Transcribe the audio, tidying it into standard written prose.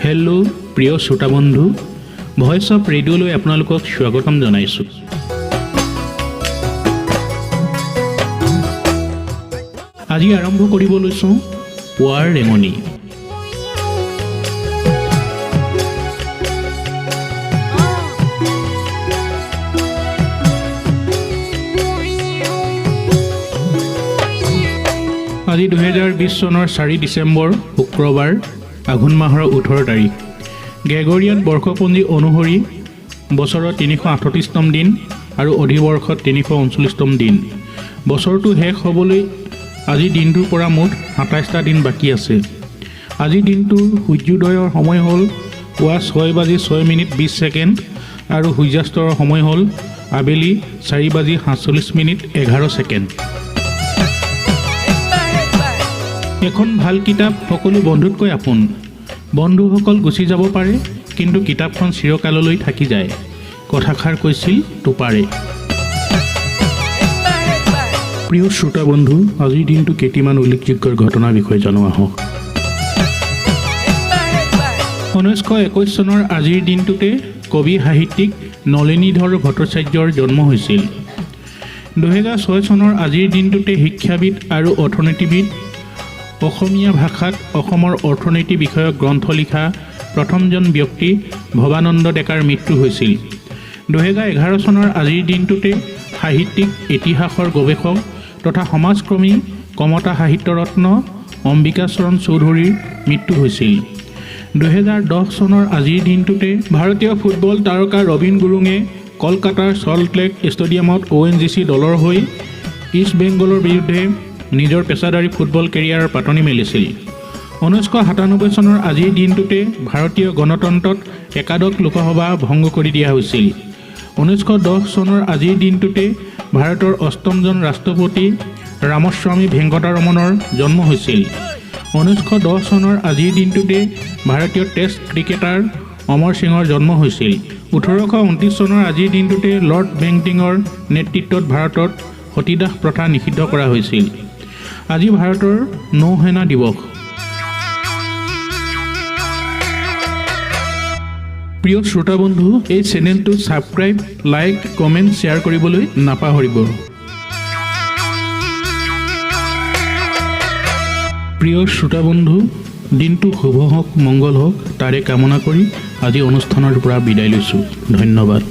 Hello' প্ৰিয় শ্ৰোতা বন্ধু, ভইচ অফ ৰেডিঅ'লৈ আপোনালোকক স্বাগতম জনাইছোঁ। আজি আৰম্ভ কৰিব লৈছোঁ পুৱাৰ ৰেঙনি। আজি 2020 চনৰ 4 ডিচেম্বৰ শুক্ৰবাৰ, আঘোণ মাহৰ 18 তাৰিখ। গ্ৰেগৰিয়ান বৰ্ষপঞ্জী অনুসৰি বছৰৰ 338তম দিন আৰু অধিবৰ্ষত 339তম দিন। বছৰটো শেষ হ'বলৈ আজিৰ দিনটোৰ পৰা মুঠ 27টা দিন বাকী আছে। আজিৰ দিনটোৰ সূৰ্যোদয়ৰ সময় হ'ল পুৱা 6:06:20 আৰু সূৰ্যাস্তৰ সময় হ'ল আবেলি 4:47:11। এখন ভাল কিতাপ সকলো বন্ধুতকৈ আপোন। বন্ধুসকল গুচি যাব পাৰে, কিন্তু কিতাপখন চিৰকাললৈ থাকি যায়। কথাষাৰ কৈছিল টোপাৰে। প্ৰিয় শ্ৰোতা বন্ধু, আজিৰ দিনটো কেইটামান উল্লেখযোগ্য ঘটনাৰ বিষয়ে জানো আহক। 1921 চনৰ আজিৰ দিনটোতে কবি সাহিত্যিক নলিনীধৰ ভট্টাচাৰ্যৰ জন্ম হৈছিল। 2006 চনৰ আজিৰ দিনটোতে শিক্ষাবিদ আৰু অৰ্থনীতিবিদ, অসমীয়া ভাষাত অসমৰ অৰ্থনীতি বিষয়ক গ্ৰন্থ লিখা প্ৰথমজন ব্যক্তি ভৱানন্দ ডেকাৰ মৃত্যু হৈছিল। 2011 চনৰ আজিৰ দিনটোতে সাহিত্যিক, ইতিহাসৰ গৱেষক তথা সমাজকৰ্মী কমতা সাহিত্য ৰত্ন অম্বিকাচৰণ চৌধুৰীৰ মৃত্যু হৈছিল। 2010 চনৰ আজিৰ দিনটোতে ভাৰতীয় ফুটবল তাৰকা ৰবীন গুৰুঙে কলকাতাৰ চল্ট লেক ষ্টেডিয়ামত ONGC দলৰ হৈ ইষ্ট বেংগলৰ বিৰুদ্ধে নিজৰ পেছাদাৰী ফুটবল কেৰিয়াৰৰ পাতনি মেলিছিল। 1997 চনৰ আজিৰ দিনটোতে ভাৰতীয় গণতন্ত্ৰত একাদশ লোকসভা ভংগ কৰি দিয়া হৈছিল। 1910 চনৰ আজিৰ দিনটোতে ভাৰতৰ 8মজন ৰাষ্ট্ৰপতি ৰামস্বামী ভেংকটাৰমণৰ জন্ম হৈছিল। 1910 চনৰ আজিৰ দিনটোতে ভাৰতীয় টেষ্ট ক্ৰিকেটাৰ অমৰ সিঙৰ জন্ম হৈছিল। 1829 চনৰ আজিৰ দিনটোতে লৰ্ড বেণ্টিঙৰ নেতৃত্বত ভাৰতত সতীদাহ প্ৰথা নিষিদ্ধ কৰা হৈছিল। আজি ভাৰতৰ নৌসেনা দিৱস। প্ৰিয় শ্ৰোতা বন্ধু, এই চেনেলটো ছাবস্ক্ৰাইব, লাইক, কমেণ্ট, শ্বেয়াৰ কৰিবলৈ নাপাহৰিব। প্ৰিয় শ্ৰোতা বন্ধু, দিনটো শুভ হওক, মংগল হওক, তাৰে কামনা কৰি আজি অনুষ্ঠানৰ পৰা বিদায় লৈছোঁ। ধন্যবাদ।